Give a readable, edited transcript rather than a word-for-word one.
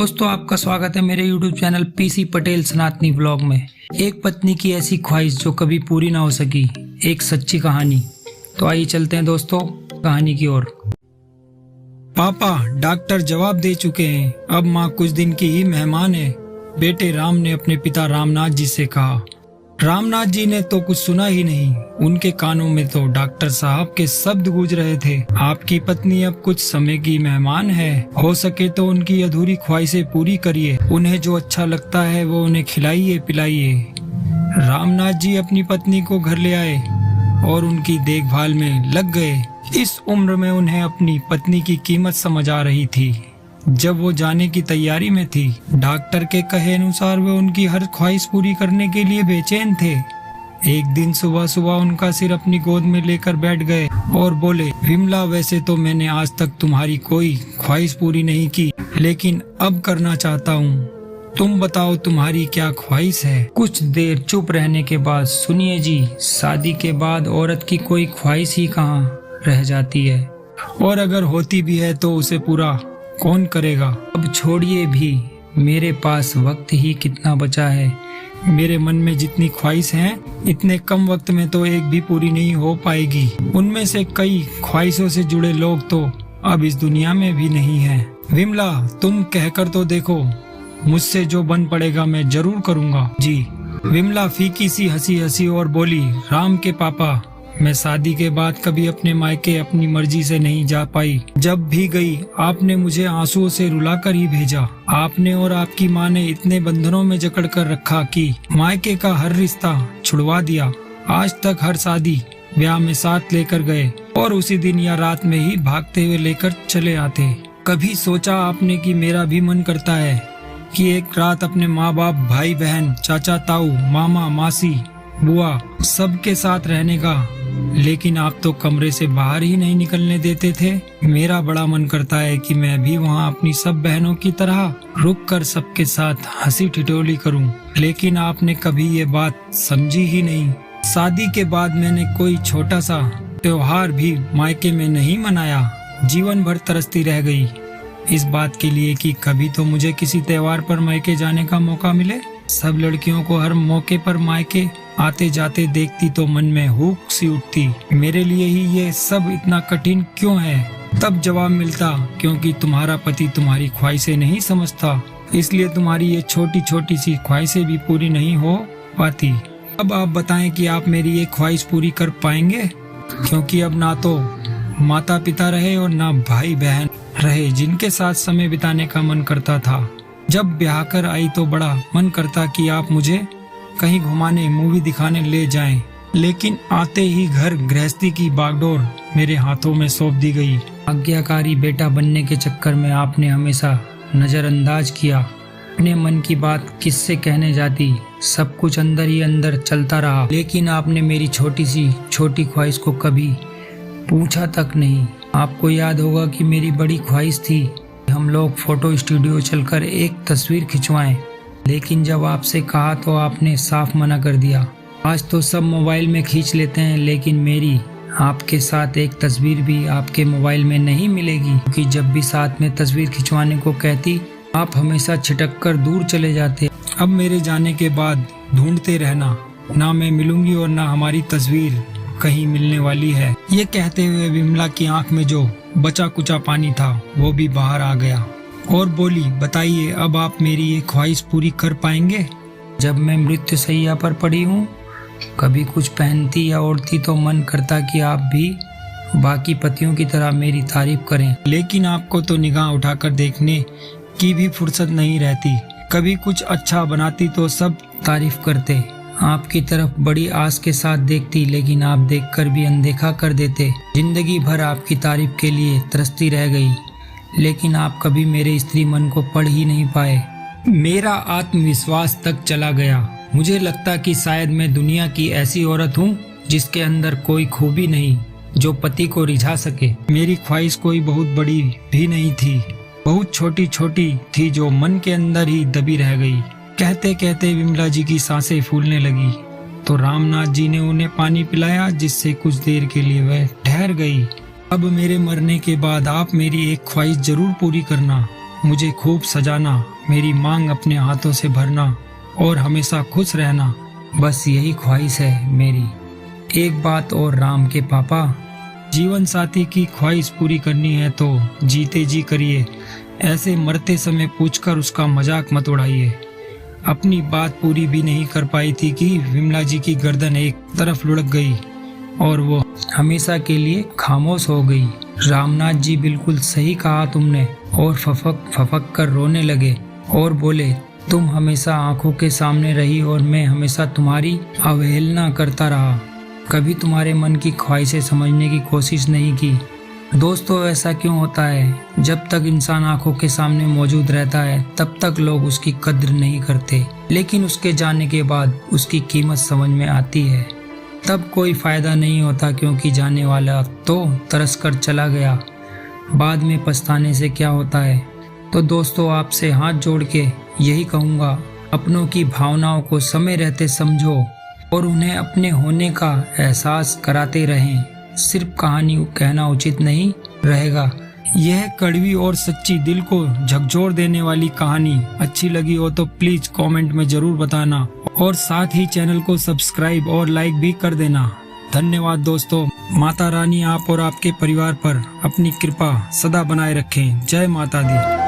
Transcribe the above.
दोस्तों, आपका स्वागत है मेरे YouTube चैनल पीसी पटेल सनातनी व्लॉग में। एक पत्नी की ऐसी ख्वाहिश जो कभी पूरी ना हो सकी, एक सच्ची कहानी। तो आइए चलते हैं दोस्तों कहानी की ओर। पापा, डॉक्टर जवाब दे चुके हैं, अब माँ कुछ दिन की ही मेहमान है। बेटे राम ने अपने पिता रामनाथ जी से कहा। रामनाथ जी ने तो कुछ सुना ही नहीं, उनके कानों में तो डॉक्टर साहब के शब्द गूंज रहे थे। आपकी पत्नी अब कुछ समय की मेहमान है, हो सके तो उनकी अधूरी ख्वाहिशें पूरी करिए। उन्हें जो अच्छा लगता है वो उन्हें खिलाइए पिलाइए। रामनाथ जी अपनी पत्नी को घर ले आए और उनकी देखभाल में लग गए। इस उम्र में उन्हें अपनी पत्नी की कीमत समझ आ रही थी। जब वो जाने की तैयारी में थी, डॉक्टर के कहे अनुसार वे उनकी हर ख्वाहिश पूरी करने के लिए बेचैन थे। एक दिन सुबह सुबह उनका सिर अपनी गोद में लेकर बैठ गए और बोले, विमला, वैसे तो मैंने आज तक तुम्हारी कोई ख्वाहिश पूरी नहीं की, लेकिन अब करना चाहता हूँ। तुम बताओ तुम्हारी क्या ख्वाहिश है? कुछ देर चुप रहने के बाद, सुनिए जी, शादी के बाद औरत की कोई ख्वाहिश ही कहाँ रह जाती है, और अगर होती भी है तो उसे पूरा कौन करेगा? अब छोड़िए भी, मेरे पास वक्त ही कितना बचा है। मेरे मन में जितनी ख्वाहिश हैं, इतने कम वक्त में तो एक भी पूरी नहीं हो पाएगी। उनमें से कई ख्वाहिशों से जुड़े लोग तो अब इस दुनिया में भी नहीं हैं। विमला, तुम कहकर तो देखो, मुझसे जो बन पड़ेगा मैं जरूर करूँगा। जी। विमला फीकी सी हंसी हंसी और बोली, राम के पापा, मैं शादी के बाद कभी अपने मायके अपनी मर्जी से नहीं जा पाई। जब भी गई आपने मुझे आंसुओं से रुलाकर ही भेजा। आपने और आपकी माँ ने इतने बंधनों में जकड़ कर रखा कि मायके का हर रिश्ता छुड़वा दिया। आज तक हर शादी ब्याह में साथ लेकर गए और उसी दिन या रात में ही भागते हुए लेकर चले आते। कभी सोचा आपने कि मेरा भी मन करता है कि एक रात अपने माँ बाप, भाई बहन, चाचा ताऊ, मामा मासी, बुआ सबके साथ रहने का, लेकिन आप तो कमरे से बाहर ही नहीं निकलने देते थे। मेरा बड़ा मन करता है कि मैं भी वहाँ अपनी सब बहनों की तरह रुक कर सबके साथ हंसी ठिठोली करूं, लेकिन आपने कभी ये बात समझी ही नहीं। शादी के बाद मैंने कोई छोटा सा त्योहार भी मायके में नहीं मनाया। जीवन भर तरसती रह गई इस बात के लिए कि कभी तो मुझे किसी त्योहार पर मायके जाने का मौका मिले। सब लड़कियों को हर मौके पर मायके आते जाते देखती तो मन में हुक सी उठती, मेरे लिए ही ये सब इतना कठिन क्यों है? तब जवाब मिलता, क्योंकि तुम्हारा पति तुम्हारी ख्वाहिशें नहीं समझता, इसलिए तुम्हारी ये छोटी छोटी सी ख्वाहिशें भी पूरी नहीं हो पाती। अब आप बताएं कि आप मेरी ये ख्वाहिश पूरी कर पाएंगे? क्योंकि अब ना तो माता पिता रहे और ना भाई बहन रहे जिनके साथ समय बिताने का मन करता था। जब ब्याह कर आई तो बड़ा मन करता कि आप मुझे कहीं घुमाने, मूवी दिखाने ले जाएं, लेकिन आते ही घर गृहस्थी की बागडोर मेरे हाथों में सौंप दी गई। आज्ञाकारी बेटा बनने के चक्कर में आपने हमेशा नजरअंदाज किया। अपने मन की बात किससे कहने जाती, सब कुछ अंदर ही अंदर चलता रहा, लेकिन आपने मेरी छोटी सी छोटी ख्वाहिश को कभी पूछा तक नहीं। आपको याद होगा कि मेरी बड़ी ख्वाहिश थी हम लोग फोटो स्टूडियो चलकर एक तस्वीर खिंचवाएं, लेकिन जब आपसे कहा तो आपने साफ मना कर दिया। आज तो सब मोबाइल में खींच लेते हैं, लेकिन मेरी आपके साथ एक तस्वीर भी आपके मोबाइल में नहीं मिलेगी, क्योंकि जब भी साथ में तस्वीर खिंचवाने को कहती, आप हमेशा छिटक कर दूर चले जाते। अब मेरे जाने के बाद ढूंढते रहना, ना मैं मिलूंगी और ना हमारी तस्वीर कहीं मिलने वाली है। ये कहते हुए विमला की आंख में जो बचा कुचा पानी था वो भी बाहर आ गया और बोली, बताइए अब आप मेरी ये ख्वाहिश पूरी कर पाएंगे? जब मैं मृत्युशैया पर पड़ी हूँ, कभी कुछ पहनती या ओढ़ती तो मन करता कि आप भी बाकी पतियों की तरह मेरी तारीफ करें, लेकिन आपको तो निगाह उठाकर देखने की भी फुर्सत नहीं रहती। कभी कुछ अच्छा बनाती तो सब तारीफ करते, आपकी तरफ बड़ी आस के साथ देखती, लेकिन आप देखकर भी अनदेखा कर देते। जिंदगी भर आपकी तारीफ के लिए तरसती रह गई, लेकिन आप कभी मेरे स्त्री मन को पढ़ ही नहीं पाए। मेरा आत्मविश्वास तक चला गया। मुझे लगता कि शायद मैं दुनिया की ऐसी औरत हूँ जिसके अंदर कोई खूबी नहीं जो पति को रिझा सके। मेरी ख्वाहिश कोई बहुत बड़ी भी नहीं थी, बहुत छोटी छोटी थी जो मन के अंदर ही दबी रह गई। कहते कहते विमला जी की सांसें फूलने लगी तो रामनाथ जी ने उन्हें पानी पिलाया, जिससे कुछ देर के लिए वह ठहर गई। अब मेरे मरने के बाद आप मेरी एक ख्वाहिश जरूर पूरी करना, मुझे खूब सजाना मेरी मांग अपने हाथों से भरना और हमेशा खुश रहना, बस यही ख्वाहिश है मेरी। एक बात और राम के पापा, जीवन साथी की ख्वाहिश पूरी करनी है तो जीते जी करिए, ऐसे मरते समय पूछकर उसका मजाक मत उड़ाइए। अपनी बात पूरी भी नहीं कर पाई थी कि विमला जी की गर्दन एक तरफ लुढ़क गई और वो हमेशा के लिए खामोश हो गई। रामनाथ जी, बिल्कुल सही कहा तुमने। और फफक फफक कर रोने लगे और बोले, तुम हमेशा आंखों के सामने रही और मैं हमेशा तुम्हारी अवहेलना करता रहा, कभी तुम्हारे मन की ख्वाहिशें समझने की कोशिश नहीं की। दोस्तों, ऐसा क्यों होता है? जब तक इंसान आंखों के सामने मौजूद रहता है तब तक लोग उसकी कद्र नहीं करते, लेकिन उसके जाने के बाद उसकी कीमत समझ में आती है। तब कोई फायदा नहीं होता, क्योंकि जाने वाला तो तरस कर चला गया, बाद में पछताने से क्या होता है। तो दोस्तों, आपसे हाथ जोड़ के यही कहूँगा, अपनों की भावनाओं को समय रहते समझो और उन्हें अपने होने का एहसास कराते रहें। सिर्फ कहानी कहना उचित नहीं रहेगा। यह कड़वी और सच्ची, दिल को झकझोर देने वाली कहानी अच्छी लगी हो तो प्लीज कमेंट में जरूर बताना और साथ ही चैनल को सब्सक्राइब और लाइक भी कर देना। धन्यवाद दोस्तों। माता रानी आप और आपके परिवार पर अपनी कृपा सदा बनाए रखें। जय माता दी।